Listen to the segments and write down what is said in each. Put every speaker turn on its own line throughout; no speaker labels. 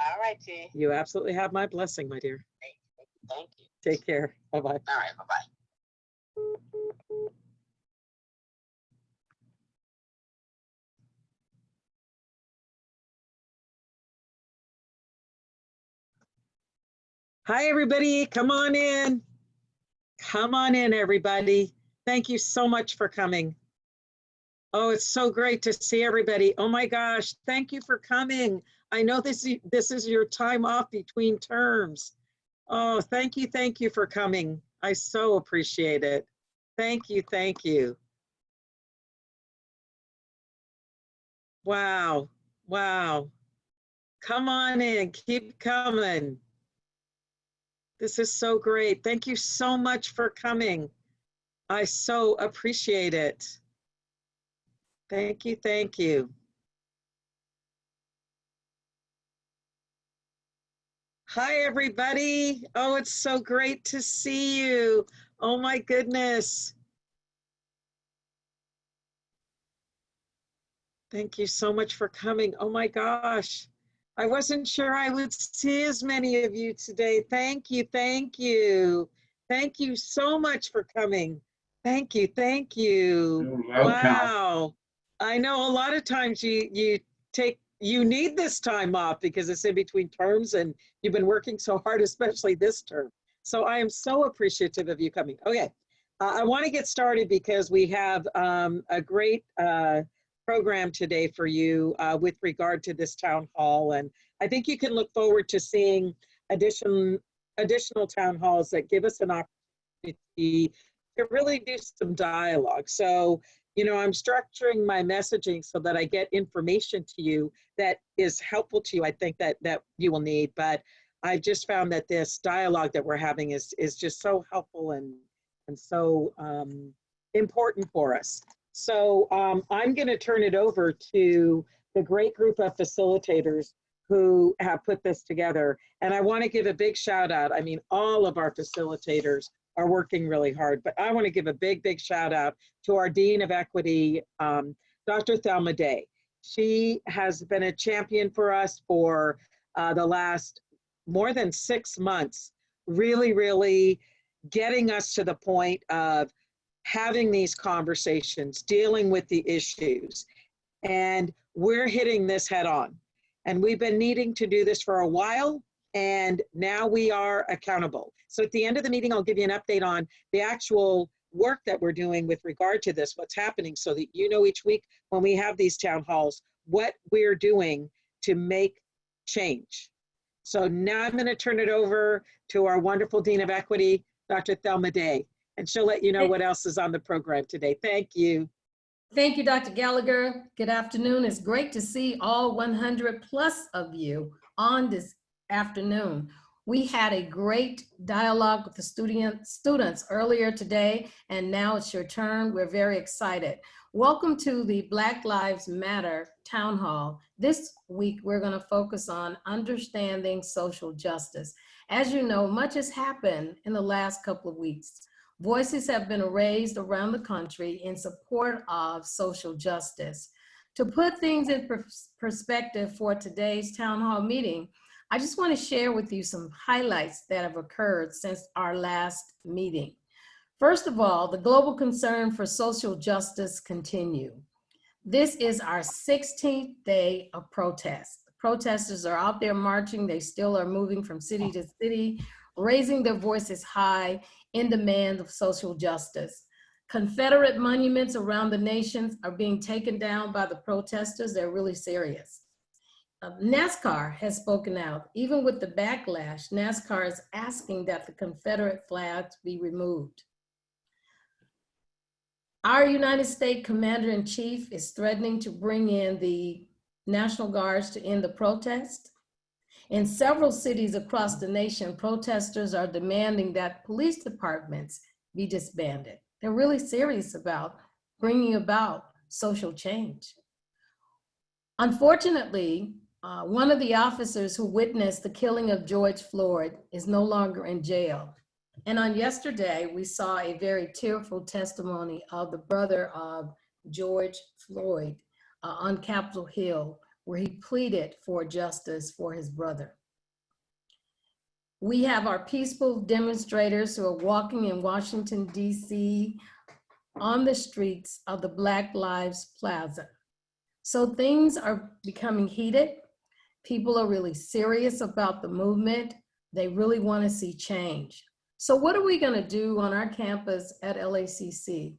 All right, T.
You absolutely have my blessing, my dear.
Thank you.
Take care. Bye-bye.
All right, bye-bye.
Hi, everybody. Come on in. Come on in, everybody. Thank you so much for coming. Oh, it's so great to see everybody. Oh my gosh, thank you for coming. I know this is your time off between terms. Oh, thank you for coming. I so appreciate it. Thank you, thank you. Wow, wow. Come on in, keep coming. This is so great. Thank you so much for coming. I so appreciate it. Thank you, thank you. Hi, everybody. Oh, it's so great to see you. Oh my goodness. Thank you so much for coming. Oh my gosh. I wasn't sure I would see as many of you today. Thank you, thank you. Thank you so much for coming. Thank you, thank you. Wow. I know a lot of times you need this time off because it's in between terms and you've been working so hard, especially this term. So I am so appreciative of you coming. Okay, I want to get started because we have a great program today for you with regard to this town hall. And I think you can look forward to seeing additional town halls that give us an opportunity to really do some dialogue. So, you know, I'm structuring my messaging so that I get information to you that is helpful to you. I think that you will need, but I've just found that this dialogue that we're having is just so helpful and so important for us. So I'm going to turn it over to the great group of facilitators who have put this together. And I want to give a big shout out. I mean, all of our facilitators are working really hard, but I want to give a big shout out to our Dean of Equity, Dr. Thelma Day. She has been a champion for us for the last more than 6 months, really getting us to the point of having these conversations, dealing with the issues, and we're hitting this head on. And we've been needing to do this for a while, and now we are accountable. So at the end of the meeting, I'll give you an update on the actual work that we're doing with regard to this, what's happening, so that you know each week when we have these town halls, what we're doing to make change. So now I'm going to turn it over to our wonderful Dean of Equity, Dr. Thelma Day, and she'll let you know what else is on the program today. Thank you.
Thank you, Dr. Gallagher. Good afternoon. It's great to see all 100 plus of you on this afternoon. We had a great dialogue with the students earlier today, and now it's your turn. We're very excited. Welcome to the Black Lives Matter Town Hall. This week, we're going to focus on understanding social justice. As you know, much has happened in the last couple of weeks. Voices have been raised around the country in support of social justice. To put things in perspective for today's town hall meeting, I just want to share with you some highlights that have occurred since our last meeting. First of all, the global concern for social justice continue. This is our 16th day of protest. Protesters are out there marching. They still are moving from city to city, raising their voices high in demand of social justice. Confederate monuments around the nation are being taken down by the protesters. They're really serious. NASCAR has spoken out. Even with the backlash, NASCAR is asking that the Confederate flags be removed. Our United States Commander-in-Chief is threatening to bring in the National Guards to end the protest. In several cities across the nation, protesters are demanding that police departments be disbanded. They're really serious about bringing about social change. Unfortunately, one of the officers who witnessed the killing of George Floyd is no longer in jail. And on yesterday, we saw a very tearful testimony of the brother of George Floyd on Capitol Hill, where he pleaded for justice for his brother. We have our peaceful demonstrators who are walking in Washington, D.C. on the streets of the Black Lives Plaza. So things are becoming heated. People are really serious about the movement. They really want to see change. So what are we going to do on our campus at LACC?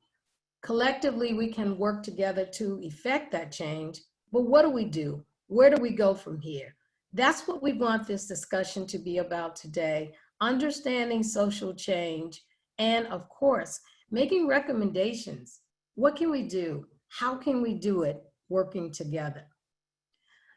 Collectively, we can work together to effect that change, but what do we do? Where do we go from here? That's what we want this discussion to be about today, understanding social change, and of course, making recommendations. What can we do? How can we do it working together?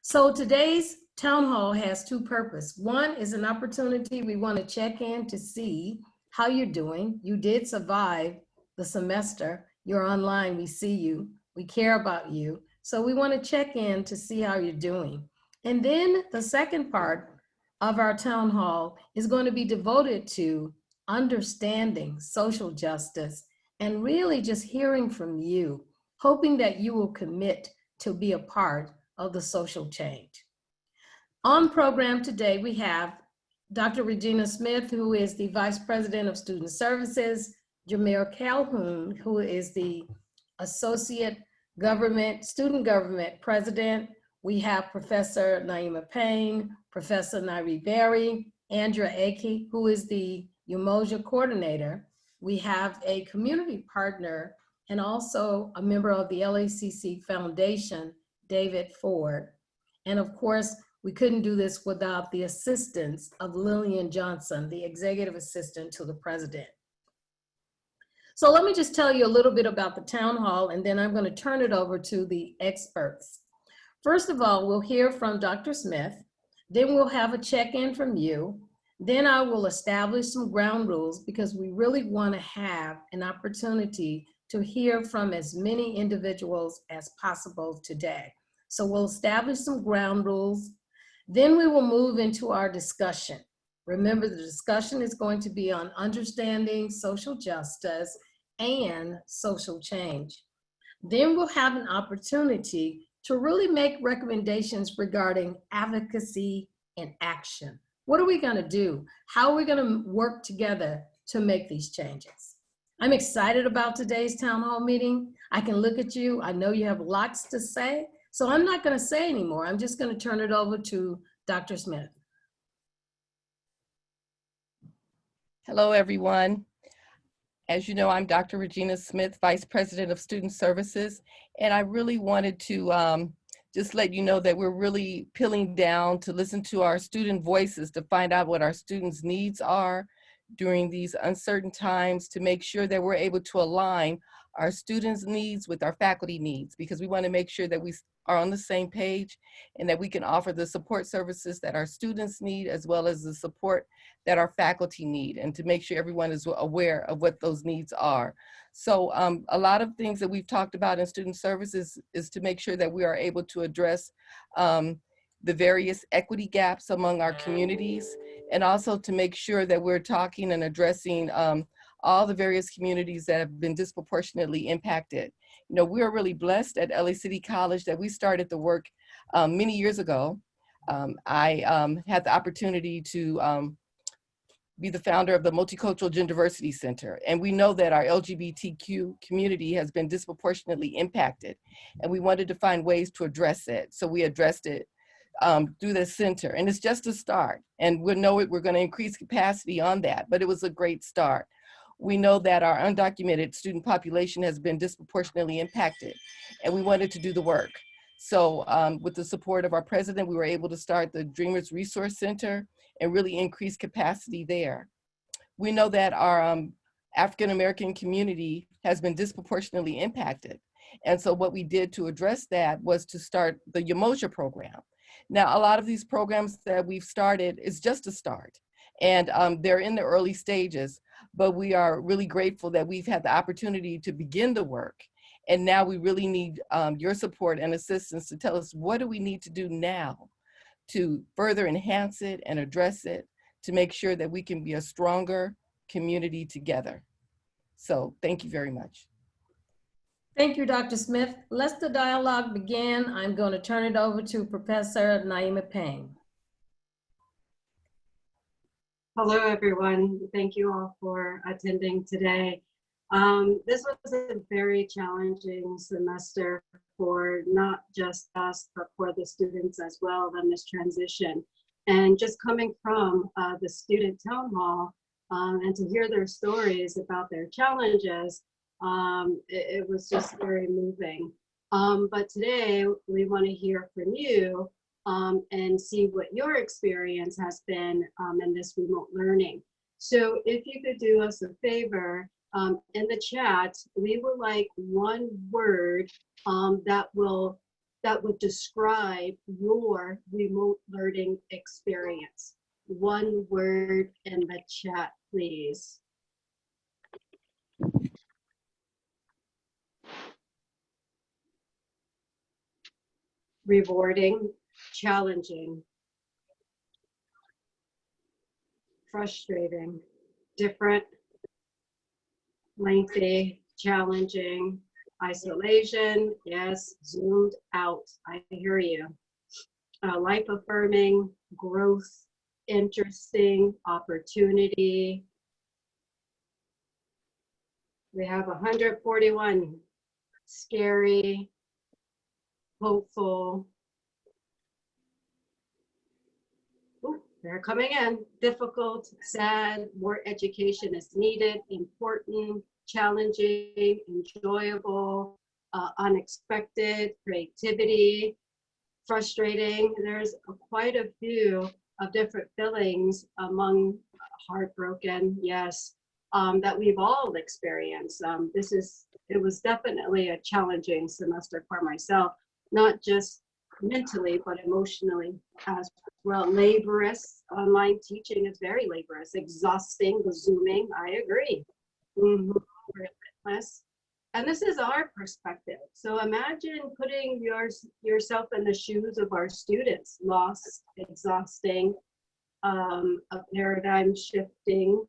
So today's town hall has two purposes. One is an opportunity. We want to check in to see how you're doing. You did survive the semester. You're online, we see you, we care about you. So we want to check in to see how you're doing. And then the second part of our town hall is going to be devoted to understanding social justice and really just hearing from you, hoping that you will commit to be a part of the social change. On program today, we have Dr. Regina Smith, who is the Vice President of Student Services, Jameer Calhoun, who is the Associate Student Government President. We have Professor Naima Payne, Professor Nairi Berry, Andrea Aki, who is the Umoja Coordinator. We have a community partner and also a member of the LACC Foundation, David Ford. And of course, we couldn't do this without the assistance of Lillian Johnson, the Executive Assistant to the President. So let me just tell you a little bit about the town hall, and then I'm going to turn it over to the experts. First of all, we'll hear from Dr. Smith, then we'll have a check-in from you, then I will establish some ground rules because we really want to have an opportunity to hear from as many individuals as possible today. So we'll establish some ground rules, then we will move into our discussion. Remember, the discussion is going to be on understanding social justice and social change. Then we'll have an opportunity to really make recommendations regarding advocacy and action. What are we going to do? How are we going to work together to make these changes? I'm excited about today's town hall meeting. I can look at you. I know you have lots to say, so I'm not going to say anymore. I'm just going to turn it over to Dr. Smith.
Hello, everyone. As you know, I'm Dr. Regina Smith, Vice President of Student Services, and I really wanted to just let you know that we're really peeling down to listen to our student voices to find out what our students' needs are during these uncertain times, to make sure that we're able to align our students' needs with our faculty needs, because we want to make sure that we are on the same page and that we can offer the support services that our students need as well as the support that our faculty need, and to make sure everyone is aware of what those needs are. So a lot of things that we've talked about in student services is to make sure that we are able to address the various equity gaps among our communities, and also to make sure that we're talking and addressing all the various communities that have been disproportionately impacted. You know, we are really blessed at LA City College that we started the work many years ago. I had the opportunity to be the founder of the Multicultural Gender Diversity Center. And we know that our LGBTQ community has been disproportionately impacted, and we wanted to find ways to address it. So we addressed it through the center, and it's just a start. And we're going to increase capacity on that, but it was a great start. We know that our undocumented student population has been disproportionately impacted, and we wanted to do the work. So with the support of our president, we were able to start the Dreamers Resource Center and really increase capacity there. We know that our African-American community has been disproportionately impacted. And so what we did to address that was to start the Umoja program. Now, a lot of these programs that we've started is just a start, and they're in the early stages, but we are really grateful that we've had the opportunity to begin the work. And now we really need your support and assistance to tell us, what do we need to do now to further enhance it and address it, to make sure that we can be a stronger community together. So thank you very much.
Thank you, Dr. Smith. Let the dialogue begin. I'm going to turn it over to Professor Naima Payne.
Hello, everyone. Thank you all for attending today. This was a very challenging semester for not just us, but for the students as well in this transition. And just coming from the student town hall and to hear their stories about their challenges, it was just very moving. But today we want to hear from you and see what your experience has been in this remote learning. So if you could do us a favor, in the chat, we would like one word that would describe your remote learning experience. One word in the chat, please. Rewarding, challenging, frustrating, different, lengthy, challenging, isolation, yes, zoomed out, I hear you. Life affirming, growth, interesting, opportunity. We have 141, scary, hopeful. Ooh, they're coming in. Difficult, sad, more education is needed, important, challenging, enjoyable, unexpected, creativity, frustrating. There's quite a few of different feelings among heartbroken, yes, that we've all experienced. It was definitely a challenging semester for myself, not just mentally, but emotionally as well. Laborious, online teaching is very laborious, exhausting, the Zooming, I agree. Relentless. And this is our perspective. So imagine putting yourself in the shoes of our students, lost, exhausting, a paradigm shifting.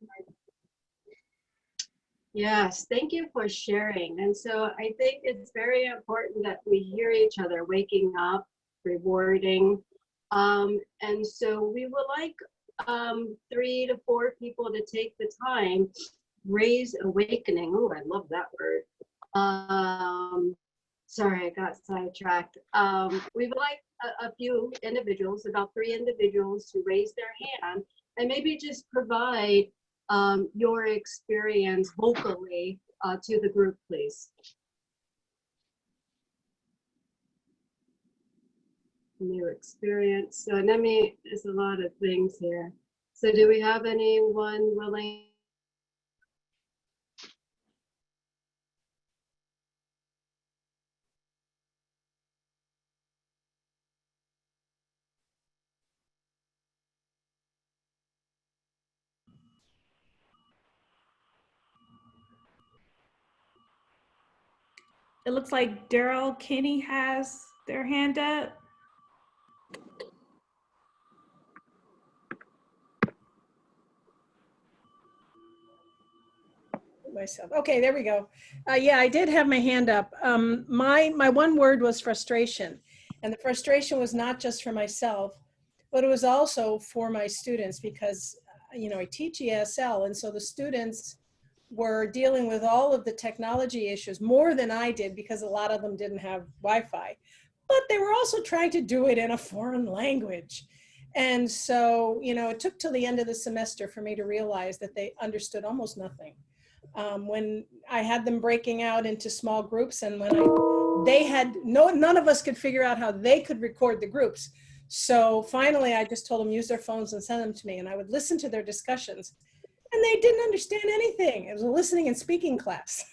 Yes, thank you for sharing. And so I think it's very important that we hear each other, waking up, rewarding. And so we would like 3 to 4 people to take the time, raise awakening. Oh, I love that word. Sorry, I got sidetracked. We would like a few individuals, about 3 individuals, to raise their hand and maybe just provide your experience vocally to the group, please. New experience. So there's a lot of things here. So do we have anyone willing?
It looks like Daryl Kinney has their hand up. Myself. Okay, there we go. Yeah, I did have my hand up. My one word was frustration. And the frustration was not just for myself, but it was also for my students because, I teach ESL. And so the students were dealing with all of the technology issues more than I did because a lot of them didn't have Wi-Fi, but they were also trying to do it in a foreign language. And so, it took till the end of the semester for me to realize that they understood almost nothing. When I had them breaking out into small groups and none of us could figure out how they could record the groups. So finally, I just told them use their phones and send them to me. And I would listen to their discussions. And they didn't understand anything. It was a listening and speaking class.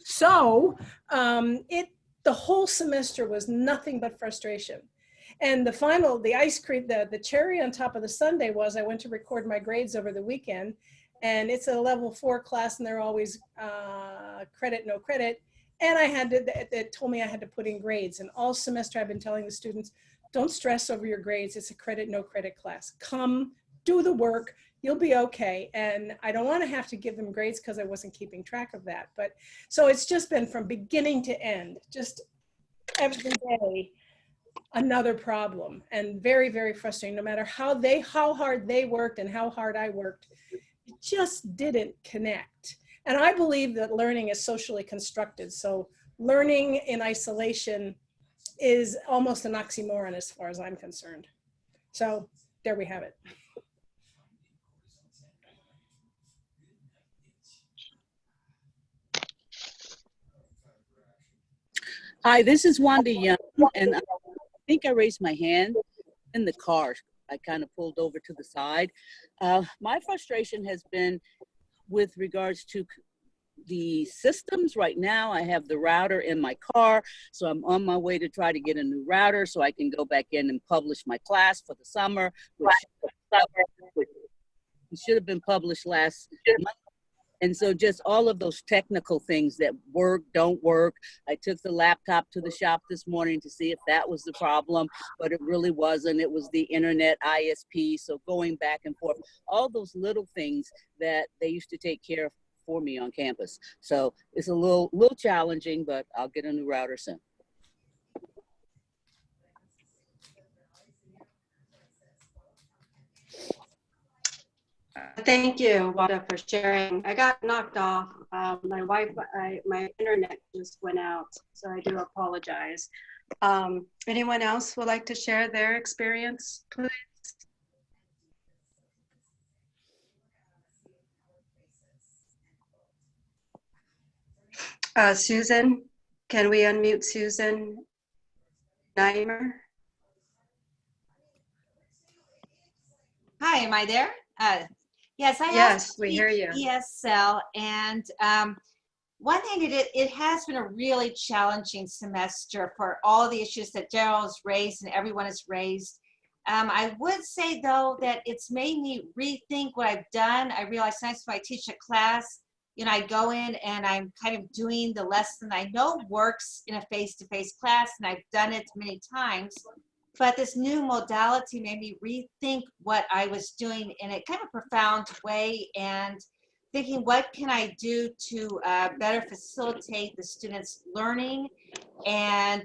So the whole semester was nothing but frustration. And the ice cream, the cherry on top of the sundae was I went to record my grades over the weekend. And it's a level 4 class and they're always credit, no credit. And they told me I had to put in grades. And all semester I've been telling the students, don't stress over your grades. It's a credit, no credit class. Come do the work, you'll be okay. And I don't want to have to give them grades because I wasn't keeping track of that. But so it's just been from beginning to end, just every day, another problem, and very, very frustrating. No matter how hard they worked and how hard I worked, it just didn't connect. And I believe that learning is socially constructed. So learning in isolation is almost an oxymoron as far as I'm concerned. So there we have it.
Hi, this is Wanda Young, and I think I raised my hand in the car. I kind of pulled over to the side. My frustration has been with regards to the systems. Right now, I have the router in my car, so I'm on my way to try to get a new router so I can go back in and publish my class for the summer, which should have been published last month. And so just all of those technical things that work, don't work. I took the laptop to the shop this morning to see if that was the problem, but it really wasn't. It was the internet ISP. So going back and forth, all those little things that they used to take care of for me on campus. So it's a little challenging, but I'll get a new router soon.
Thank you, Wanda, for sharing. I got knocked off. My internet just went out, so I do apologize. Anyone else would like to share their experience, please? Susan, can we unmute Susan Neimer?
Hi, am I there? Yes, I
Yes, we hear you.
ESL, and one thing it has been a really challenging semester for all the issues that Daryl's raised and everyone has raised. I would say though that it's made me rethink what I've done. I realize sometimes when I teach a class, you know, I go in and I'm kind of doing the lesson I know works in a face-to-face class, and I've done it many times. But this new modality made me rethink what I was doing in a kind of profound way, and thinking, what can I do to better facilitate the students' learning? And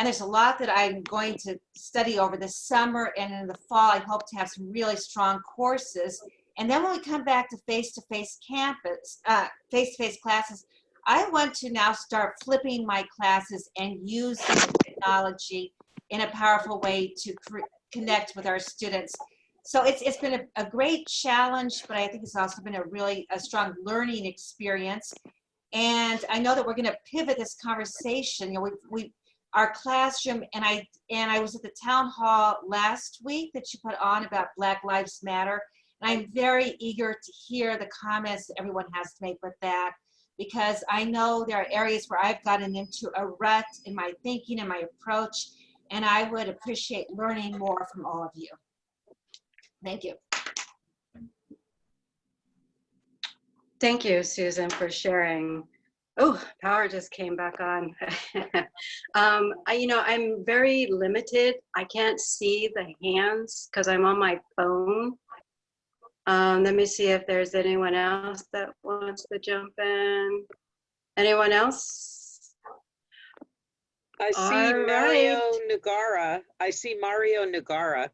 there's a lot that I'm going to study over the summer, and in the fall, I hope to have some really strong courses. And then when we come back to face-to-face campus, face-to-face classes, I want to now start flipping my classes and using technology in a powerful way to connect with our students. So it's been a great challenge, but I think it's also been a strong learning experience. And I know that we're going to pivot this conversation. You know, our classroom, and I was at the town hall last week that you put on about Black Lives Matter, and I'm very eager to hear the comments that everyone has to make with that, because I know there are areas where I've gotten into a rut in my thinking and my approach, and I would appreciate learning more from all of you. Thank you.
Thank you, Susan, for sharing. Oh, power just came back on. I'm very limited. I can't see the hands because I'm on my phone. Let me see if there's anyone else that wants to jump in. Anyone else?
I see Mario Nagara. I see Mario Nagara.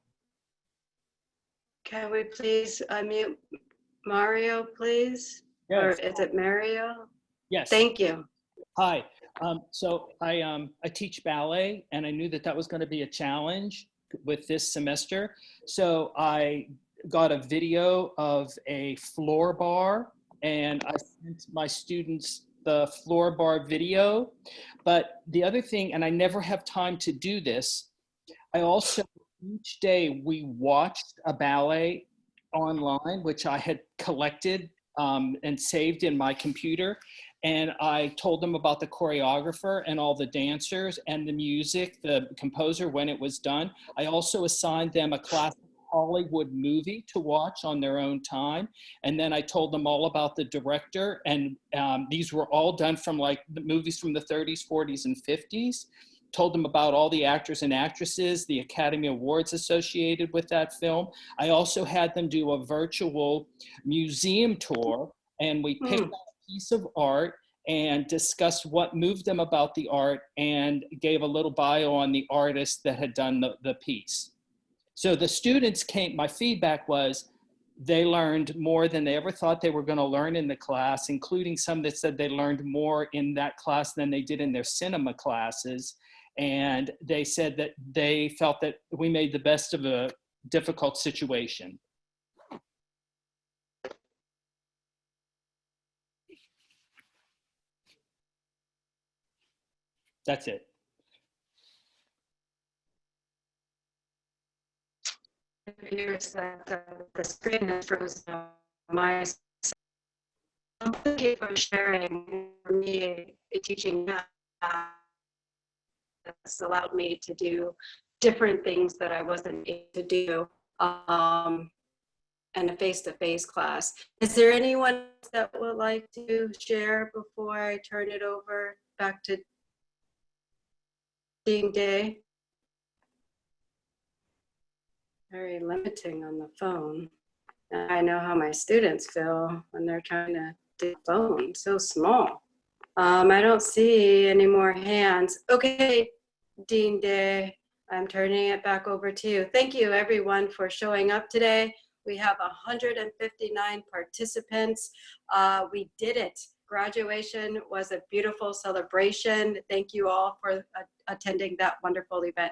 Can we please unmute Mario, please?
Yes.
Or is it Mario?
Yes.
Thank you.
Hi. So I teach ballet, and I knew that was going to be a challenge with this semester. So I got a video of a floor bar, and I sent my students the floor bar video. But the other thing, and I never have time to do this, I also, each day we watched a ballet online, which I had collected and saved in my computer. And I told them about the choreographer and all the dancers and the music, the composer, when it was done. I also assigned them a classic Hollywood movie to watch on their own time. And then I told them all about the director. And these were all done from like the movies from the 30s, 40s, and 50s. told them about all the actors and actresses, the Academy Awards associated with that film. I also had them do a virtual museum tour, and we picked out a piece of art and discussed what moved them about the art and gave a little bio on the artist that had done the piece. So the students came, my feedback was they learned more than they ever thought they were going to learn in the class, including some that said they learned more in that class than they did in their cinema classes. And they said that they felt that we made the best of a difficult situation. That's it.
It appears that the screen is frozen on my side. Thank you for sharing. For me, teaching has allowed me to do different things that I wasn't able to do in a face-to-face class. Is there anyone that would like to share before I turn it over back to Dean Day? Very limiting on the phone. I know how my students feel when they're trying to do the phone, so small. I don't see any more hands. Okay, Dean Day, I'm turning it back over to you. Thank you everyone for showing up today. We have 159 participants. We did it. Graduation was a beautiful celebration. Thank you all for attending that wonderful event.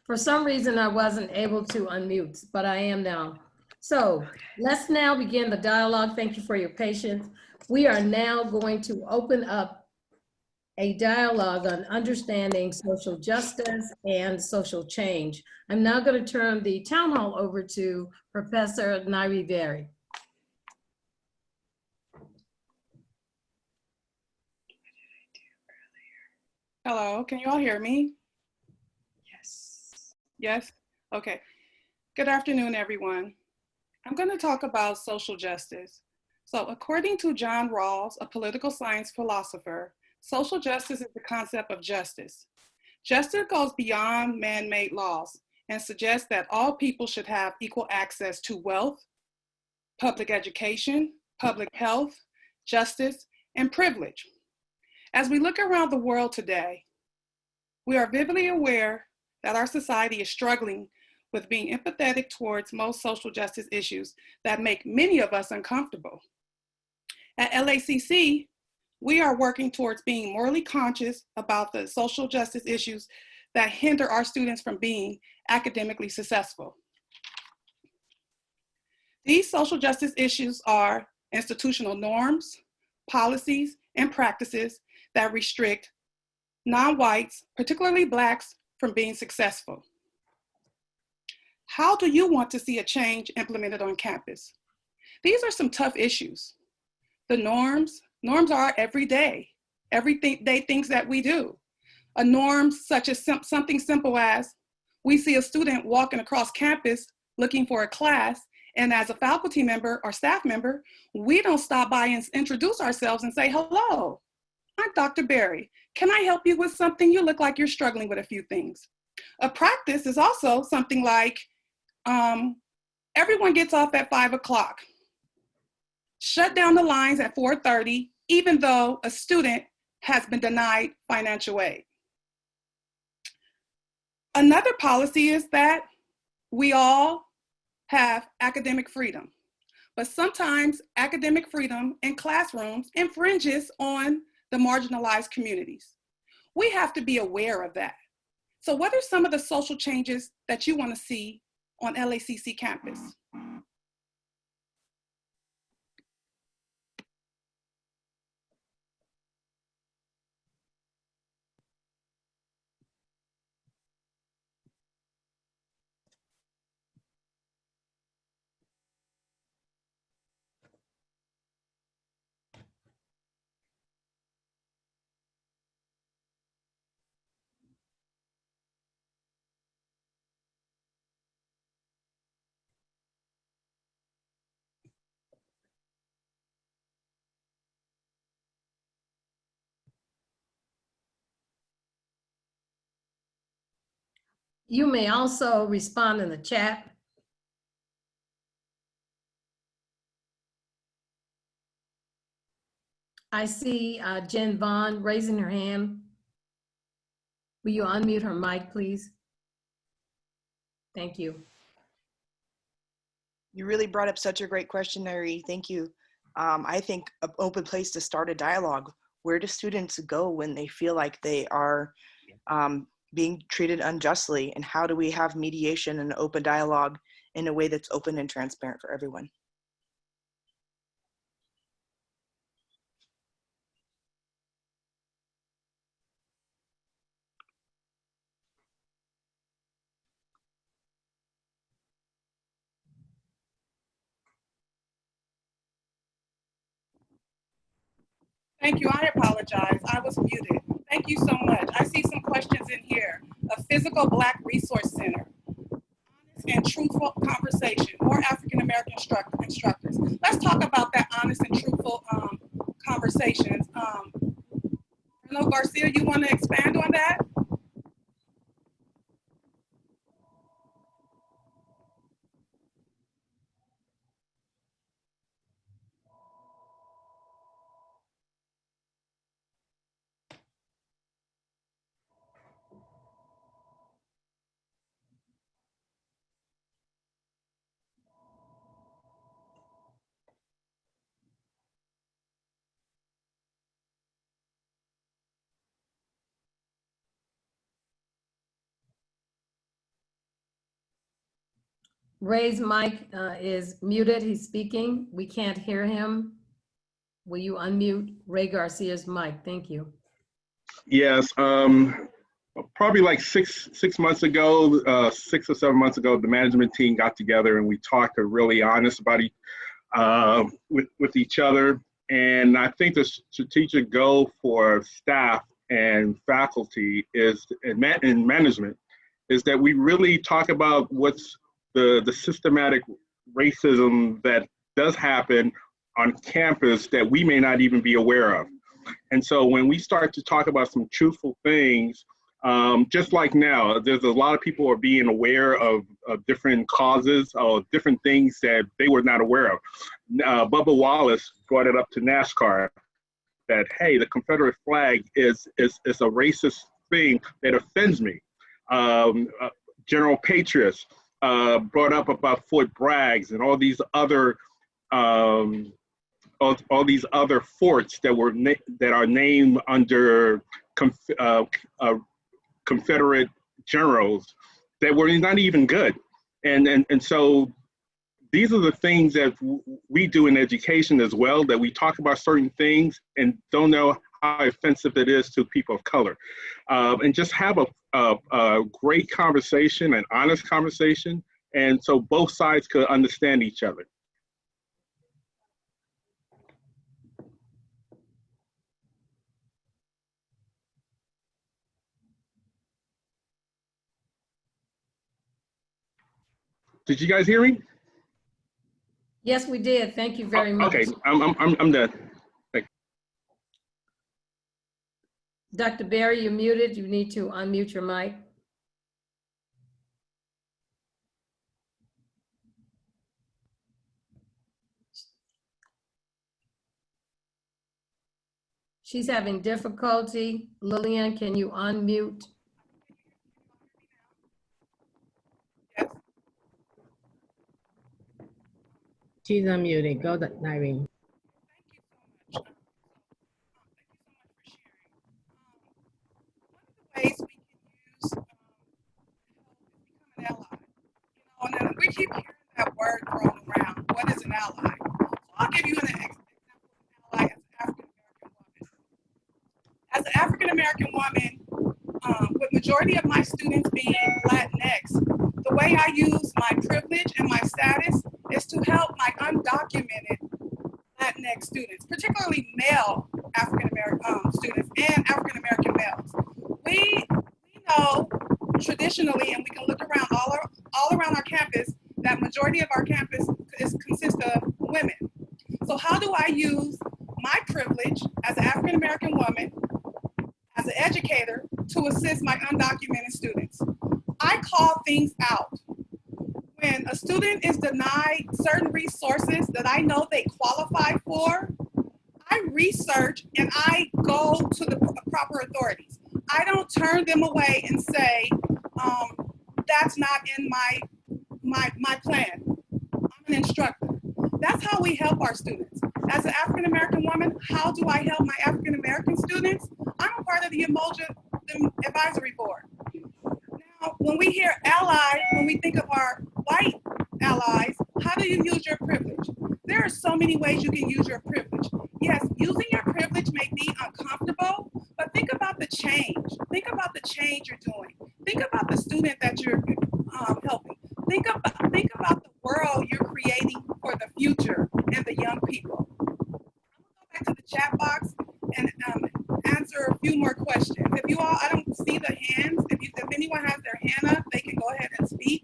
For some reason, I wasn't able to unmute, but I am now. So let's now begin the dialogue. Thank you for your patience. We are now going to open up a dialogue on understanding social justice and social change. I'm now going to turn the town hall over to Professor Nairi Berry.
Hello, can you all hear me? Yes? Okay. Good afternoon, everyone. I'm going to talk about social justice. So according to John Rawls, a political science philosopher, social justice is the concept of justice. Justice goes beyond man-made laws and suggests that all people should have equal access to wealth, public education, public health, justice, and privilege. As we look around the world today, we are vividly aware that our society is struggling with being empathetic towards most social justice issues that make many of us uncomfortable. At LACC, we are working towards being morally conscious about the social justice issues that hinder our students from being academically successful. These social justice issues are institutional norms, policies, and practices that restrict non-whites, particularly Blacks, from being successful. How do you want to see a change implemented on campus? These are some tough issues. The norms are everyday things that we do. A norm such as something simple as we see a student walking across campus looking for a class, and as a faculty member or staff member, we don't stop by and introduce ourselves and say, hello, I'm Dr. Berry. Can I help you with something? You look like you're struggling with a few things. A practice is also something like everyone gets off at 5 o'clock. Shut down the lines at 4:30, even though a student has been denied financial aid. Another policy is that we all have academic freedom, but sometimes academic freedom in classrooms infringes on the marginalized communities. We have to be aware of that. So what are some of the social changes that you want to see on LACC campus?
You may also respond in the chat. I see Jen Vaughn raising her hand. Will you unmute her mic, please? Thank you.
You really brought up such a great question, Nari. Thank you. I think an open place to start a dialogue. Where do students go when they feel like they are being treated unjustly? And how do we have mediation and open dialogue in a way that's open and transparent for everyone?
Thank you. I apologize. I was muted. Thank you so much. I see some questions in here. A physical Black resource center. Honest and truthful conversation. More African American instructors. Let's talk about that honest and truthful conversations. Hello, Garcia, you want to expand on that?
Ray's mic is muted. He's speaking. We can't hear him. Will you unmute Ray Garcia's mic? Thank you.
Yes, probably like six months ago, 6 or 7 months ago, the management team got together and we talked really honest about with each other. And I think the strategic goal for staff and faculty is, and management, is that we really talk about what's the systematic racism that does happen on campus that we may not even be aware of. And so when we start to talk about some truthful things, just like now, there's a lot of people are being aware of different causes or different things that they were not aware of. Bubba Wallace brought it up to NASCAR that, hey, the Confederate flag is a racist thing that offends me. General Patriots brought up about Fort Braggs and all these other all these other forts that were that are named under Confederate generals that were not even good, and so these are the things that we do in education as well, that we talk about certain things and don't know how offensive it is to people of color, and just have a great conversation, an honest conversation, and so both sides could understand each other. Did you guys hear me?
Yes, we did. Thank you very much.
Okay, I'm done. Thank you.
Dr. Berry, you're muted. You need to unmute your mic. She's having difficulty. Lillian, can you unmute?
She's unmuted. Go, Irene.
Ways we can use become an ally. You know, and we keep hearing that word thrown around. What is an ally? So I'll give you an example of an ally as an African American woman. With majority of my students being Latinx, the way I use my privilege and my status is to help my undocumented Latinx students, particularly male African American students and African American males. We know traditionally, and we can look around all around our campus, that majority of our campus consists of women. So how do I use my privilege as an African American woman, as an educator, to assist my undocumented students? I I call things out. When a student is denied certain resources that I know they qualify for, I research and I go to the proper authorities. I don't turn them away and say, that's not in my plan. I'm an instructor. That's how we help our students. As an African American woman, how do I help my African American students? I'm a part of the Umoja Advisory Board. Now, when we hear allies, when we think of our white allies, how do you use your privilege? There are so many ways you can use your privilege. Yes, using your privilege may be uncomfortable, but think about the change. Think about the change you're doing. Think about the student that you're helping. Think about the world you're creating for the future and the young people. I'm gonna go back to the chat box and answer a few more questions. If you all, I don't see the hands. If anyone has their hand up, they can go ahead and speak.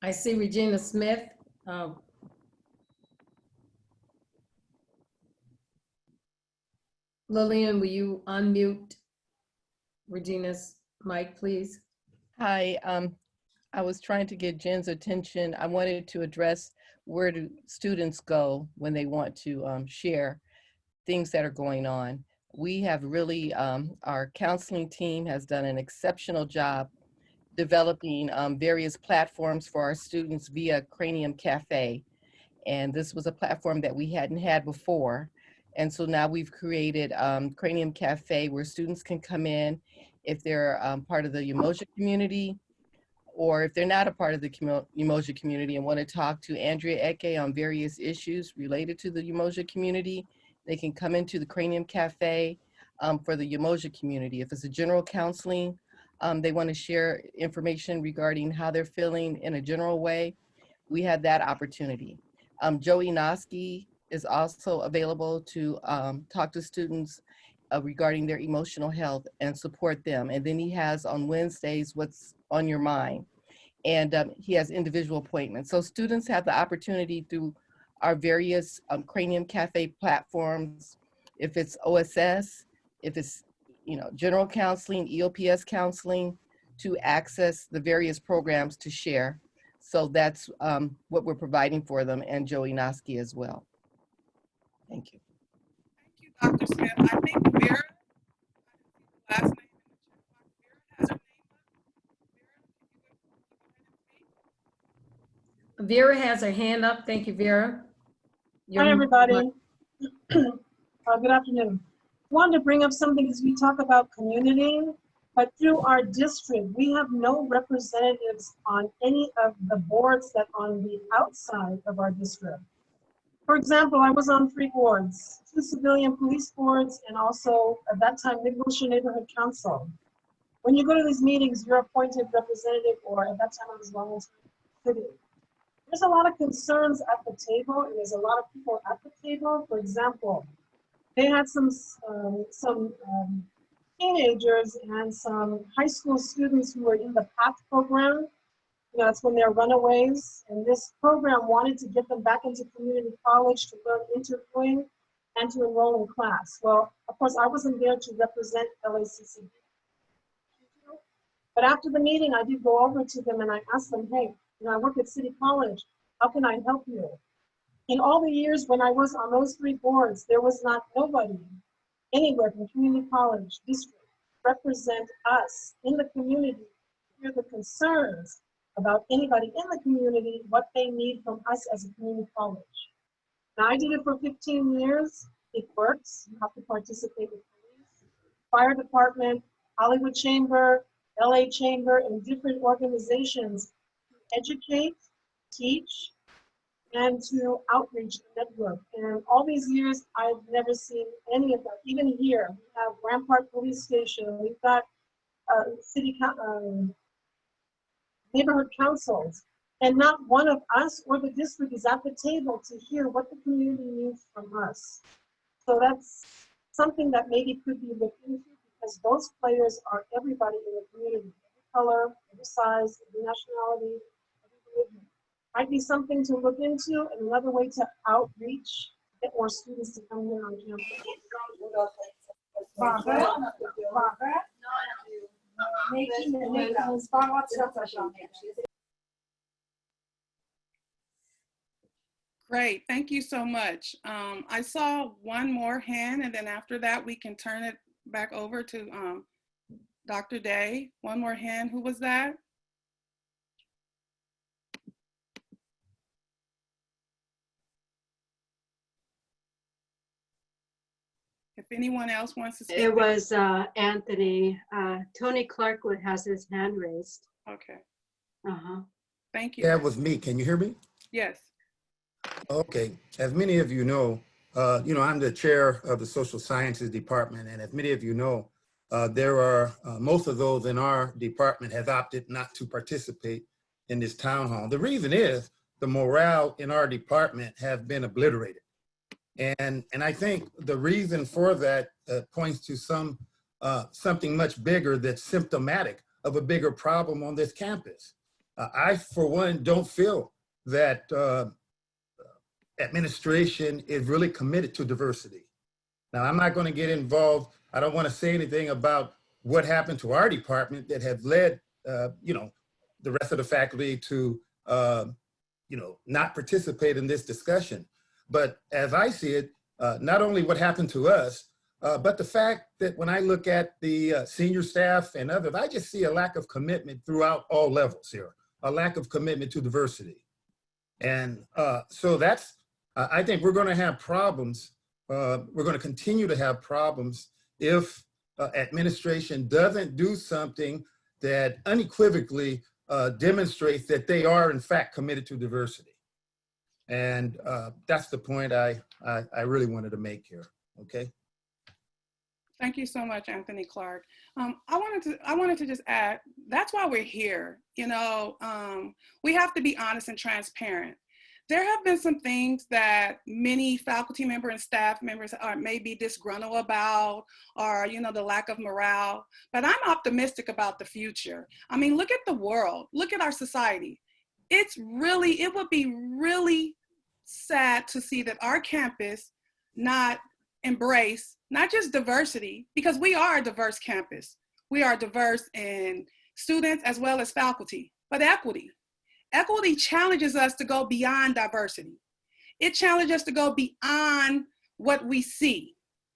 I see Regina Smith. Lillian, will you unmute Regina's mic, please?
Hi, I was trying to get Jen's attention. I wanted to address where do students go when they want to share things that are going on. We have really, our counseling team has done an exceptional job developing various platforms for our students via Cranium Cafe. And this was a platform that we hadn't had before. And so now we've created Cranium Cafe where students can come in if they're part of the Umoja community, or if they're not a part of the Umoja community and want to talk to Andrea Eke on various issues related to the Umoja community, they can come into the Cranium Cafe for the Umoja community. If it's a general counseling, they want to share information regarding how they're feeling in a general way, we have that opportunity. Joey Noski is also available to talk to students regarding their emotional health and support them. And then he has on Wednesdays, What's on Your Mind? And he has individual appointments. So students have the opportunity through our various Cranium Cafe platforms, if it's OSS, if it's general counseling, EOPS counseling, to access the various programs to share. So that's what we're providing for them, and Joey Noski as well. Thank you.
Thank you, Dr. Smith. I think Vera, last name in the chat box, Vera has her name up.
Vera has her hand up. Thank you, Vera.
Hi, everybody. Good afternoon. I wanted to bring up something because we talk about community, but through our district, we have no representatives on any of the boards that are on the outside of our district. For example, I was on 3 boards, 2 civilian police boards, and also at that time, Mid-Wilshire Neighborhood Council. When you go to these meetings, you're appointed representative, or at that time I was volunteer city. There's a lot of concerns at the table, and there's a lot of people at the table. For example, they had some teenagers and some high school students who were in the PATH program. That's when they're runaways. And this program wanted to get them back into community college to learn interviewing and to enroll in class. Well, of course, I wasn't there to represent LACC. But after the meeting, I did go over to them and I asked them, hey, I work at City College. How can I help you? In all the years when I was on those 3 boards, there was nobody anywhere from community college district represent us in the community, hear the concerns about anybody in the community, what they need from us as a community college. Now, I did it for 15 years. It works. You have to participate with police, fire department, Hollywood Chamber, LA Chamber, and different organizations to educate, teach, and to outreach the network. And all these years, I've never seen any of that. Even here, we have Rampart Police Station, we've got neighborhood councils, and not one of us or the district is at the table to hear what the community needs from us. So that's something that maybe could be looked into, because those players are everybody in the community, every color, every size, every nationality, every religion. Might be something to look into, and another way to outreach get more students to come here on campus. Barbara?
Great, thank you so much. I saw one more hand, and then after that, we can turn it back over to Dr. Day. One more hand, who was that? If anyone else wants to speak.
It was Anthony. Tony Clarkwood has his hand raised.
Okay,
Uh-huh.
thank you.
That was me. Can you hear me?
Yes.
Okay. As many of you know, I'm the chair of the social sciences department. And as many of you know, there are most of those in our department have opted not to participate in this town hall. The reason is the morale in our department has been obliterated. And I think the reason for that points to something much bigger that's symptomatic of a bigger problem on this campus. I, for one, don't feel that administration is really committed to diversity. Now, I'm not going to get involved. I don't want to say anything about what happened to our department that has led, the rest of the faculty to, not participate in this discussion. But as I see it, not only what happened to us, but the fact that when I look at the senior staff and others, I just see a lack of commitment throughout all levels here, a lack of commitment to diversity. And so that's, I think we're going to have problems. We're going to continue to have problems if administration doesn't do something that unequivocally demonstrates that they are in fact committed to diversity. And that's the point I really wanted to make here, okay?
Thank you so much, Anthony Clark. I wanted to just add, that's why we're here. We have to be honest and transparent. There have been some things that many faculty members and staff members may be disgruntled about, or the lack of morale, but I'm optimistic about the future. I mean, look at the world, look at our society. It would be really sad to see that our campus not embrace, not just diversity, because we are a diverse campus. We are diverse in students as well as faculty, but equity. Equity challenges us to go beyond diversity. It challenges us to go beyond what we see.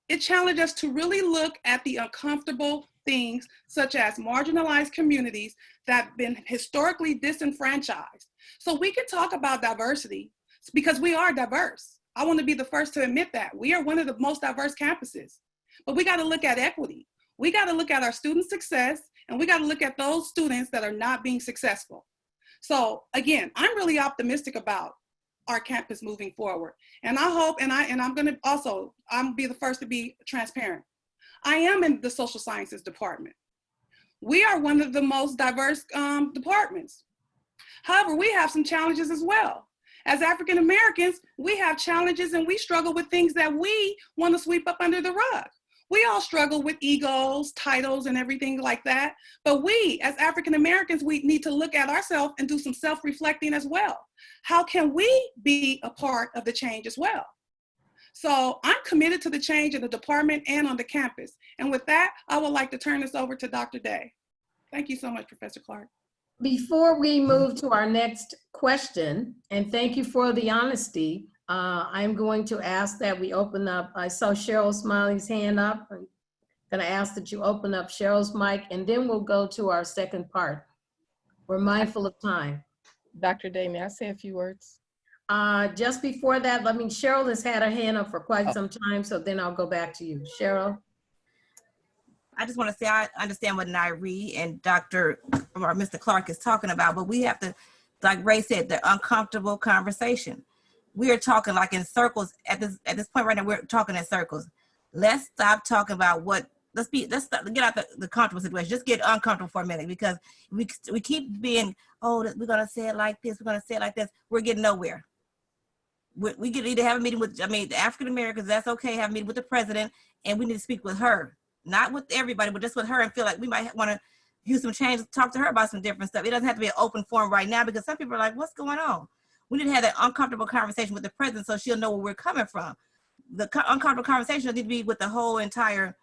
It challenges us to really look at the uncomfortable things, such as marginalized communities that have been historically disenfranchised. So we can talk about diversity because we are diverse. I want to be the first to admit that. We are one of the most diverse campuses, but we got to look at equity. We got to look at our student success, and we got to look at those students that are not being successful. So again, I'm really optimistic about our campus moving forward. And I hope, I'm going to also, I'm be the first to be transparent. I am in the social sciences department. We are one of the most diverse departments. However, we have some challenges as well. As African Americans, we have challenges and we struggle with things that we want to sweep up under the rug. We all struggle with egos, titles, and everything like that. But we, as African Americans, we need to look at ourselves and do some self-reflecting as well. How can we be a part of the change as well? So I'm committed to the change in the department and on the campus. And with that, I would like to turn this over to Dr. Day. Thank you so much, Professor Clark.
Before we move to our next question, and thank you for the honesty, I'm going to ask that we open up. I saw Cheryl Smiley's hand up. I'm going to ask that you open up Cheryl's mic, and then we'll go to our second part. We're mindful of time.
Dr. Day, may I say a few words?
Just before that, Cheryl has had her hand up for quite some time, so then I'll go back to you. Cheryl?
I just want to say I understand what Nairi and Mr. Clark is talking about, but we have to, like Ray said, the uncomfortable conversation. We are talking like in circles at this point right now. We're talking in circles. Let's stop talking about let's get out the comfortable situation. Just get uncomfortable for a minute, because we keep being, we're gonna say it like this, we're gonna say it like this. We're getting nowhere. We could either have a meeting with, the African Americans, that's okay, have a meeting with the president, and we need to speak with her. Not with everybody, but just with her, and feel like we might want to use some change, talk to her about some different stuff. It doesn't have to be an open forum right now, because some people are like, what's going on? We need to have that uncomfortable conversation with the president so she'll know where we're coming from. the uncomfortable conversation doesn't need to be with the whole entire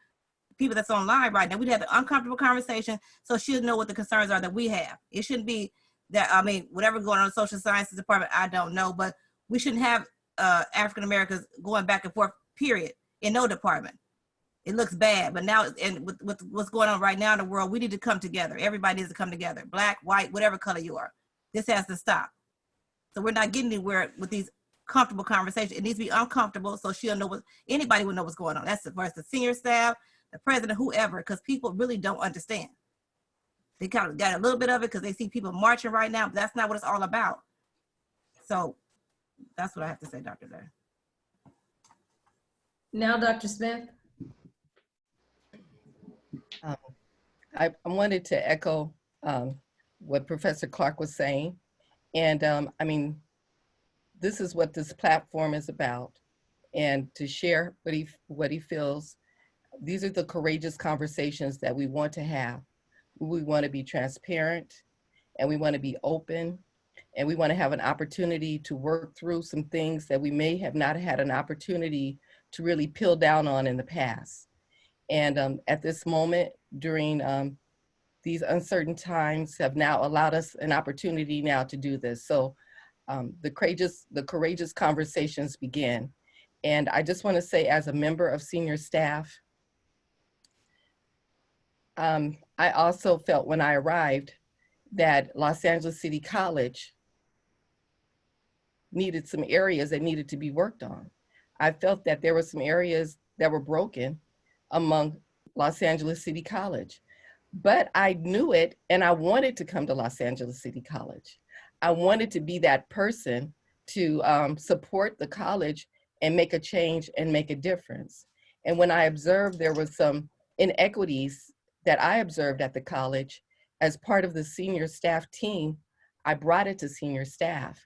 people that's online right now. We'd have an uncomfortable conversation so she'll know what the concerns are that we have. It shouldn't be that, I mean, whatever going on in the social sciences department, I don't know, but we shouldn't have African Americans going back and forth, period, in no department. It looks bad, but now, and with what's going on right now in the world, we need to come together. Everybody needs to come together, black, white, whatever color you are. This has to stop. So we're not getting anywhere with these comfortable conversations. It needs to be uncomfortable so she'll know what, anybody will know what's going on. That's as far as the senior staff, the president, whoever, because people really don't understand. They kind of got a little bit of it because they see people marching right now, but that's not what it's all about. So that's what I have to say, Dr. Day.
Now, Dr. Smith.
I wanted to echo what Professor Clark was saying. And I mean, this is what this platform is about. And to share what he feels, these are the courageous conversations that we want to have. We want to be transparent, and we want to be open, and we want to have an opportunity to work through some things that we may have not had an opportunity to really peel down on in the past. And at this moment, during these uncertain times, have now allowed us an opportunity now to do this. So the courageous conversations begin. And I just want to say, as a member of senior staff, I also felt when I arrived that Los Angeles City College needed some areas that needed to be worked on. I felt that there were some areas that were broken among Los Angeles City College, but I knew it and I wanted to come to Los Angeles City College. I wanted to be that person to support the college and make a change and make a difference. And when I observed there was some inequities that I observed at the college, as part of the senior staff team, I brought it to senior staff.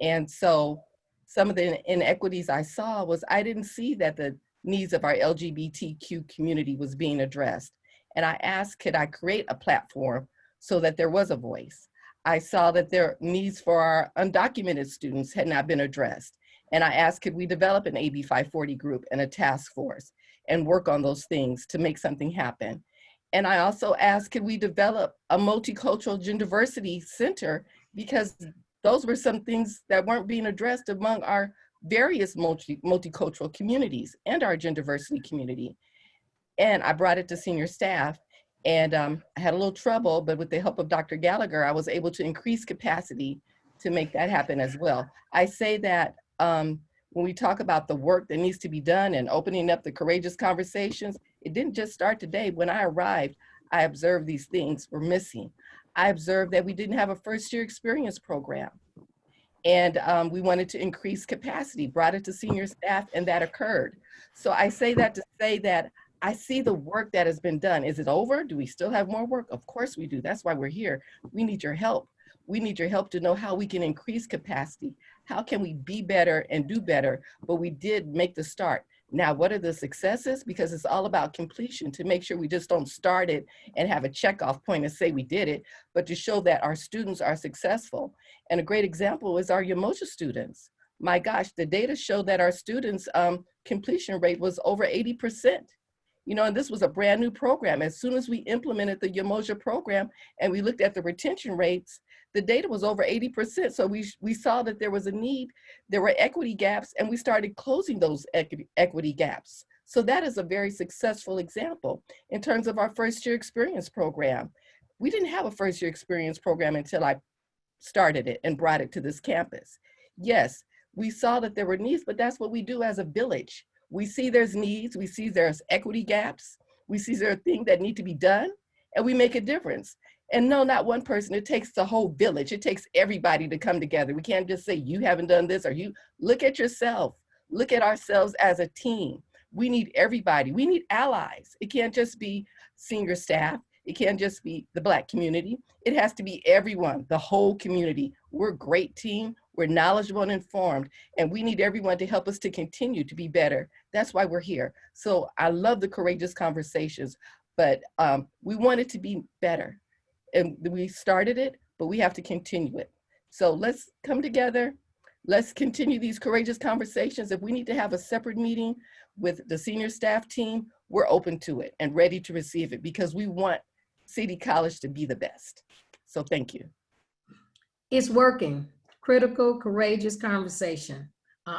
And so some of the inequities I saw was I didn't see that the needs of our LGBTQ community was being addressed. And I asked, could I create a platform so that there was a voice? I saw that their needs for our undocumented students had not been addressed. And I asked, could we develop an AB 540 group and a task force and work on those things to make something happen? And I also asked, could we develop a multicultural gender diversity center? Because those were some things that weren't being addressed among our various multicultural communities and our gender diversity community. And I brought it to senior staff, and I had a little trouble, but with the help of Dr. Gallagher, I was able to increase capacity to make that happen as well. I say that when we talk about the work that needs to be done and opening up the courageous conversations, it didn't just start today. When I arrived, I observed these things were missing. I observed that we didn't have a first-year experience program. And we wanted to increase capacity, brought it to senior staff, and that occurred. So I say that to say that I see the work that has been done. Is it over? Do we still have more work? Of course we do. That's why we're here. We need your help. We need your help to know how we can increase capacity. How can we be better and do better? But we did make the start. Now, what are the successes? Because it's all about completion, to make sure we just don't start it and have a checkoff point and say we did it, but to show that our students are successful. And a great example is our Umoja students. My gosh, the data show that our students' completion rate was over 80%. You know, and this was a brand new program. As soon as we implemented the Umoja program and we looked at the retention rates, the data was over 80%. So we saw that there was a need, there were equity gaps, and we started closing those equity gaps. So that is a very successful example. In terms of our first year experience program, we didn't have a first year experience program until I started it and brought it to this campus. Yes, we saw that there were needs, but that's what we do as a village. We see there's needs, we see there's equity gaps, we see there are things that need to be done, and we make a difference. And no, not one person, it takes the whole village. It takes everybody to come together. We can't just say, you haven't done this, or you. Look at yourself. Look at ourselves as a team. We need everybody. We need allies. It can't just be senior staff. It can't just be the Black community. It has to be everyone, the whole community. We're a great team. We're knowledgeable and informed, and we need everyone to help us to continue to be better. That's why we're here. So I love the courageous conversations, but we want it to be better. And we started it, but we have to continue it. So let's come together. Let's continue these courageous conversations. If we need to have a separate meeting with the senior staff team, we're open to it and ready to receive it because we want City College to be the best. So thank you.
It's working. Critical, courageous conversation.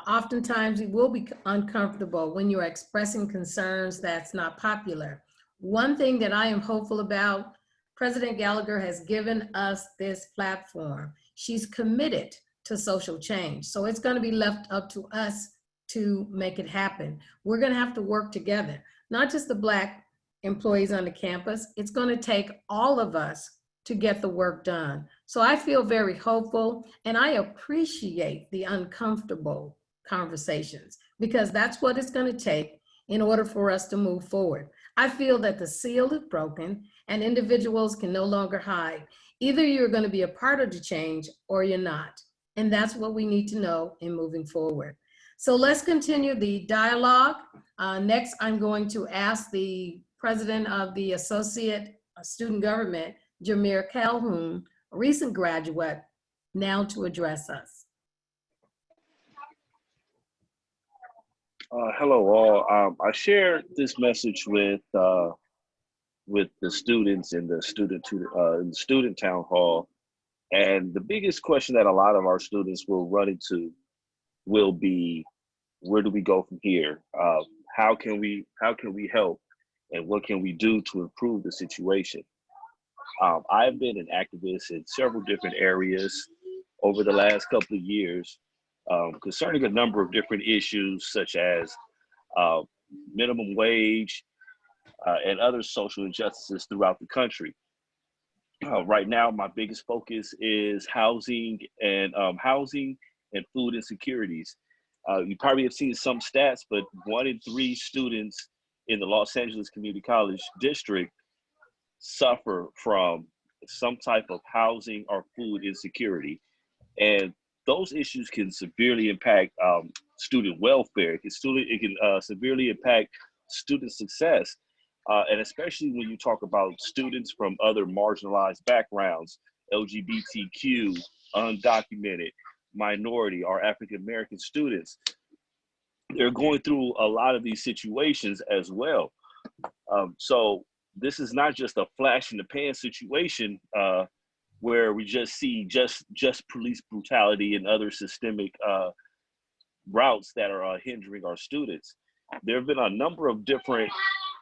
Oftentimes it will be uncomfortable when you're expressing concerns that's not popular. One thing that I am hopeful about, President Gallagher has given us this platform. She's committed to social change. So it's going to be left up to us to make it happen. We're going to have to work together, not just the Black employees on the campus. It's going to take all of us to get the work done. So I feel very hopeful, and I appreciate the uncomfortable conversations because that's what it's going to take in order for us to move forward. I feel that the seal is broken and individuals can no longer hide. Either you're going to be a part of the change or you're not. And that's what we need to know in moving forward. So let's continue the dialogue. Next, I'm going to ask the president of the Associate Student Government, Jameer Calhoun, a recent graduate, now to address us.
Hello all. I shared this message with the students in the student town hall, and the biggest question that a lot of our students will run into will be, where do we go from here? How can we help, and what can we do to improve the situation? I've been an activist in several different areas over the last couple of years concerning a number of different issues such as minimum wage and other social injustices throughout the country. Right now, my biggest focus is housing and food insecurities. You probably have seen some stats, but 1 in 3 students in the Los Angeles Community College district suffer from some type of housing or food insecurity. And those issues can severely impact student welfare. It can severely impact student success. And especially when you talk about students from other marginalized backgrounds, LGBTQ, undocumented, minority, or African-American students, they're going through a lot of these situations as well. So this is not just a flash in the pan situation where we just see just police brutality and other systemic routes that are hindering our students. There have been a number of different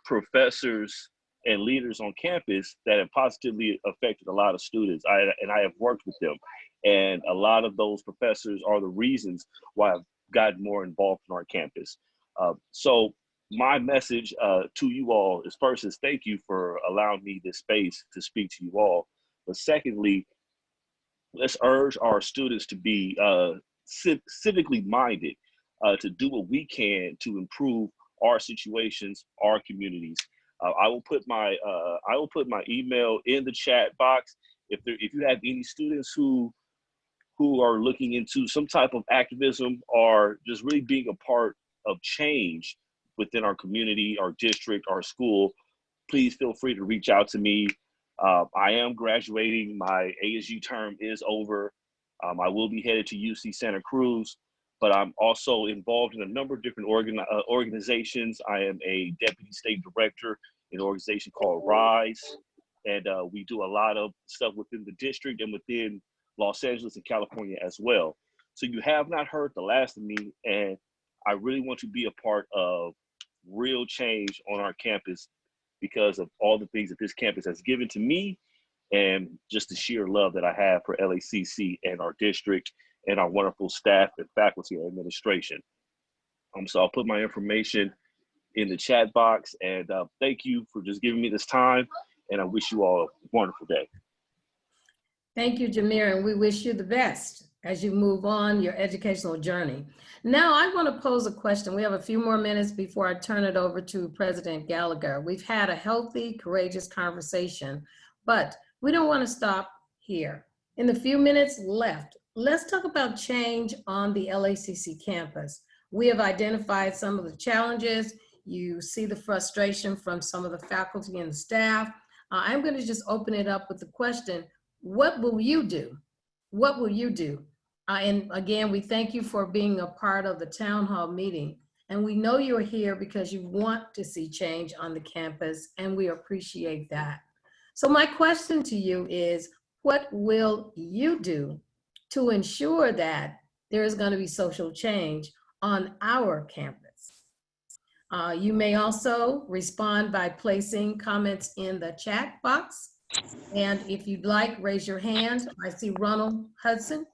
professors and leaders on campus that have positively affected a lot of students. I have worked with them, and a lot of those professors are the reasons why I've gotten more involved in our campus. So my message to you all is, first, is thank you for allowing me this space to speak to you all. But secondly, let's urge our students to be civically minded, to do what we can to improve our situations, our communities. I will put my email in the chat box. If you have any students who are looking into some type of activism or just really being a part of change within our community, our district, our school, please feel free to reach out to me. I am graduating. My ASU term is over. I will be headed to UC Santa Cruz, but I'm also involved in a number of different organizations. I am a deputy state director in an organization called RISE, and we do a lot of stuff within the district and within Los Angeles and California as well. So you have not heard the last of me, and I really want to be a part of real change on our campus because of all the things that this campus has given to me and just the sheer love that I have for LACC and our district and our wonderful staff and faculty and administration. So I'll put my information in the chat box, and thank you for just giving me this time, and I wish you all a wonderful day.
Thank you, Jameer, and we wish you the best as you move on your educational journey. Now, I want to pose a question. We have a few more minutes before I turn it over to President Gallagher. We've had a healthy, courageous conversation, but we don't want to stop here. In the few minutes left, let's talk about change on the LACC campus. We have identified some of the challenges. You see the frustration from some of the faculty and the staff. I'm going to just open it up with the question, what will you do? What will you do And again, we thank you for being a part of the town hall meeting. And we know you're here because you want to see change on the campus, and we appreciate that. So my question to you is, what will you do to ensure that there is going to be social change on our campus? You may also respond by placing comments in the chat box. And if you'd like, raise your hand. I see Ronald Hudson.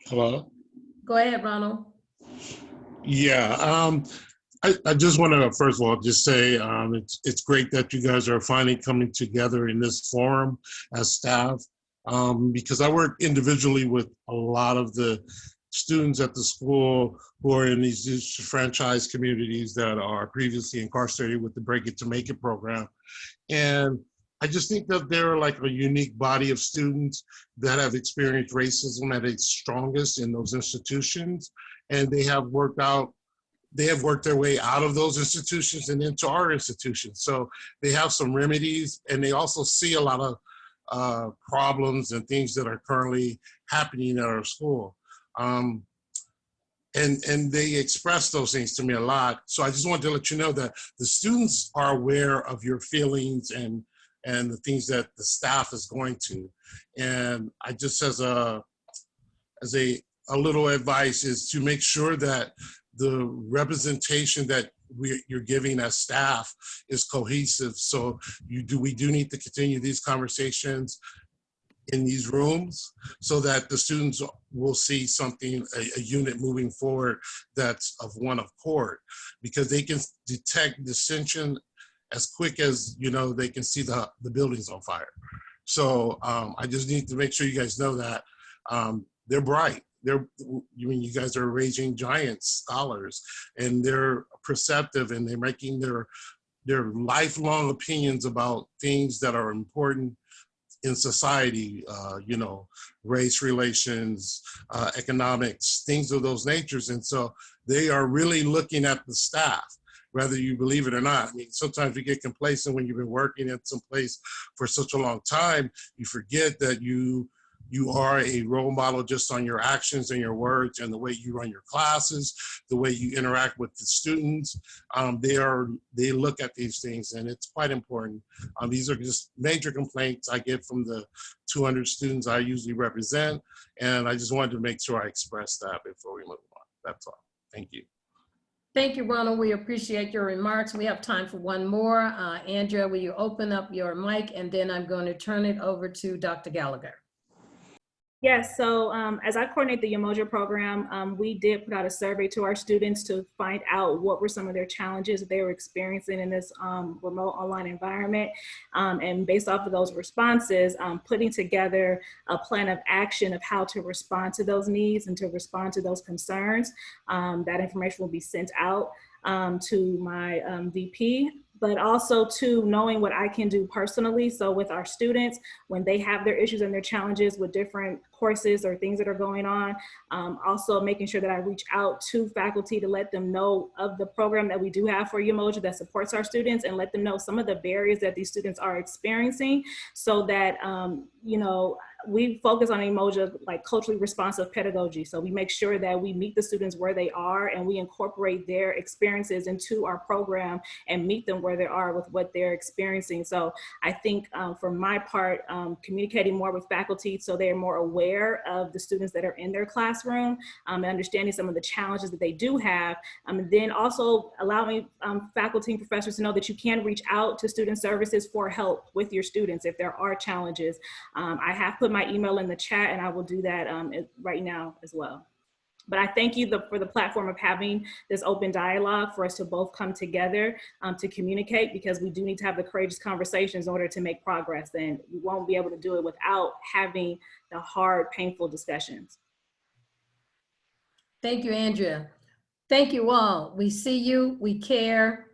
Hello?
Go ahead, Ronald.
Yeah, I just want to, first of all, just say it's great that you guys are finally coming together in this forum as staff, because I work individually with a lot of the students at the school who are in these disenfranchised communities that are previously incarcerated with the Break It to Make It program. And I just think that they're like a unique body of students that have experienced racism at its strongest in those institutions. And they have worked their way out of those institutions and into our institutions. So they have some remedies, and they also see a lot of problems and things that are currently happening at our school. And they express those things to me a lot. So I just wanted to let you know that the students are aware of your feelings and the things that the staff is going to. And I just, as a little advice, is to make sure that the representation that you're giving as staff is cohesive. So we do need to continue these conversations in these rooms so that the students will see something, a unit moving forward that's of one accord, because they can detect dissension as quick as, they can see the buildings on fire. So I just need to make sure you guys know that they're bright. You guys are raising giant scholars, and they're perceptive, and they're making their lifelong opinions about things that are important in society, race relations, economics, things of those natures. And so they are really looking at the staff, whether you believe it or not. I mean, sometimes we get complacent when you've been working at some place for such a long time. You forget that you are a role model just on your actions and your words and the way you run your classes, the way you interact with the students. They look at these things, and it's quite important. These are just major complaints I get from the 200 students I usually represent, and I just wanted to make sure I express that before we move on. That's all. Thank you.
Thank you, Ronald. We appreciate your remarks. We have time for one more. Andrea, will you open up your mic, and then I'm going to turn it over to Dr. Gallagher.
Yes, so as I coordinate the Umoja program, we did put out a survey to our students to find out what were some of their challenges that they were experiencing in this remote online environment. And based off of those responses, putting together a plan of action of how to respond to those needs and to respond to those concerns. That information will be sent out to my VP, but also to knowing what I can do personally. So with our students, when they have their issues and their challenges with different courses or things that are going on, also making sure that I reach out to faculty to let them know of the program that we do have for Umoja that supports our students, and let them know some of the barriers that these students are experiencing, so that, we focus on Umoja like culturally responsive pedagogy. So we make sure that we meet the students where they are, and we incorporate their experiences into our program and meet them where they are with what they're experiencing. So I think for my part, communicating more with faculty so they're more aware of the students that are in their classroom, and understanding some of the challenges that they do have. And then also allowing faculty and professors to know that you can reach out to student services for help with your students if there are challenges. I have put my email in the chat, and I will do that right now as well. But I thank you for the platform of having this open dialogue for us to both come together to communicate, because we do need to have the courageous conversations in order to make progress, and we won't be able to do it without having the hard, painful discussions.
Thank you, Andrea. Thank you all. We see you, we care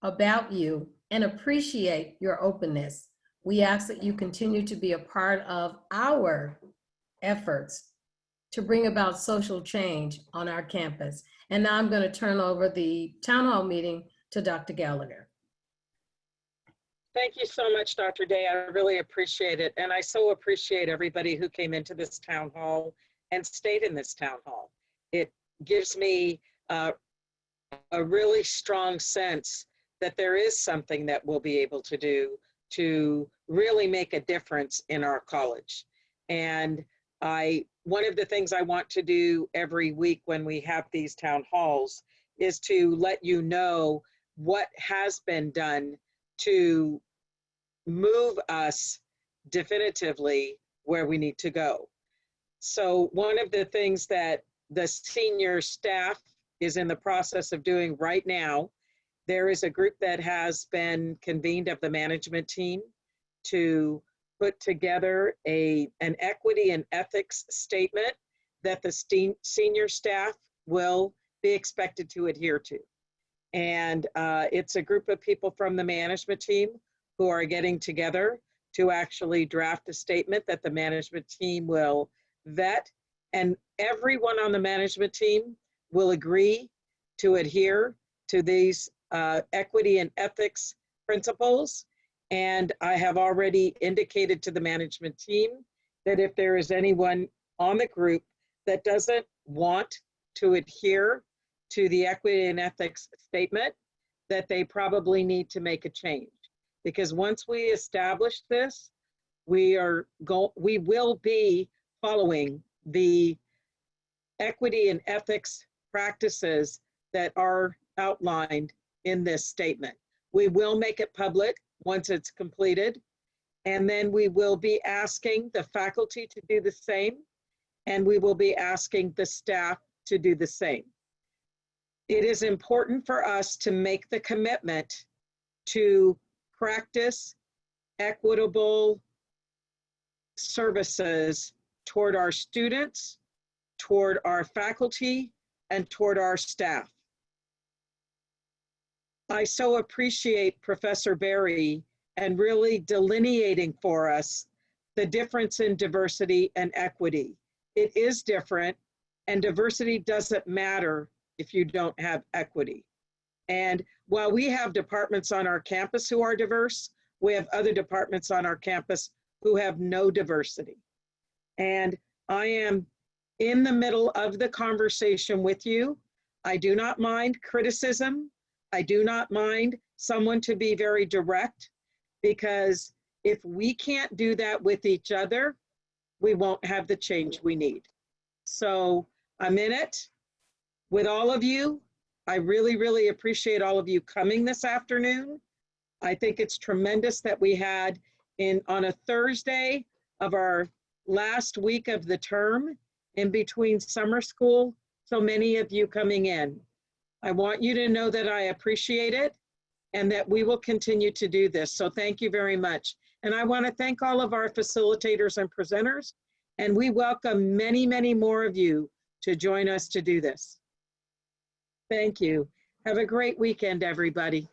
about you, and appreciate your openness. We ask that you continue to be a part of our efforts to bring about social change on our campus. And now I'm going to turn over the town hall meeting to Dr. Gallagher.
Thank you so much, Dr. Day. I really appreciate it. And I so appreciate everybody who came into this town hall and stayed in this town hall. It gives me a really strong sense that there is something that we'll be able to do to really make a difference in our college. And one of the things I want to do every week when we have these town halls is to let you know what has been done to move us definitively where we need to go. So one of the things that the senior staff is in the process of doing right now, there is a group that has been convened of the management team to put together an equity and ethics statement that the senior staff will be expected to adhere to. And it's a group of people from the management team who are getting together to actually draft a statement that the management team will vet. And everyone on the management team will agree to adhere to these equity and ethics principles. And I have already indicated to the management team that if there is anyone on the group that doesn't want to adhere to the equity and ethics statement, that they probably need to make a change. Because once we establish this, we will be following the equity and ethics practices that are outlined in this statement. We will make it public once it's completed, and then we will be asking the faculty to do the same, and we will be asking the staff to do the same. It is important for us to make the commitment to practice equitable services toward our students, toward our faculty, and toward our staff. I so appreciate Professor Berry and really delineating for us the difference in diversity and equity. It is different, and diversity doesn't matter if you don't have equity. And while we have departments on our campus who are diverse, we have other departments on our campus who have no diversity. And I am in the middle of the conversation with you. I do not mind criticism. I do not mind someone to be very direct, because if we can't do that with each other, we won't have the change we need. So I'm in it with all of you. I really, really appreciate all of you coming this afternoon. I think it's tremendous that we had on a Thursday of our last week of the term, in between summer school, so many of you coming in. I want you to know that I appreciate it and that we will continue to do this. So thank you very much. And I want to thank all of our facilitators and presenters, and we welcome many, many more of you to join us to do this. Thank you. Have a great weekend, everybody.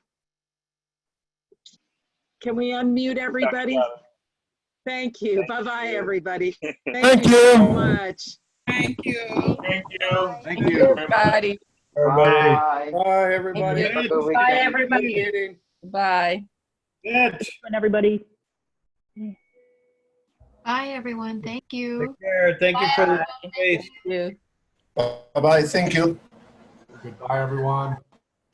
Can we unmute everybody? Thank you. Bye-bye, everybody. Thank you so much.
Thank you.
Thank you.
Thank you, everybody.
Everybody.
Bye, everybody.
Thank
Have a good
Bye,
weekend.
everybody.
Bye.
Good.
everybody.
Bye, everyone. Thank you.
Take care. Thank you for the space.
Thank you.
Bye-bye. Thank you.
Goodbye, everyone.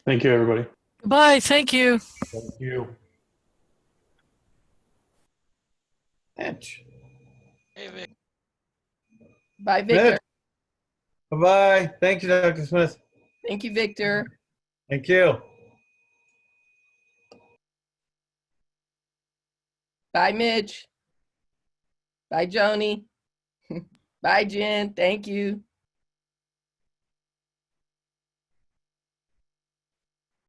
Thank you, everybody.
Goodbye. Thank you.
Thank you. Mitch.
Hey, Vic.
Bye, Victor.
Bye-bye. Thank you, Dr. Smith.
Thank you, Victor.
Thank you.
Bye, Mitch. Bye, Joni. Bye, Jen. Thank you.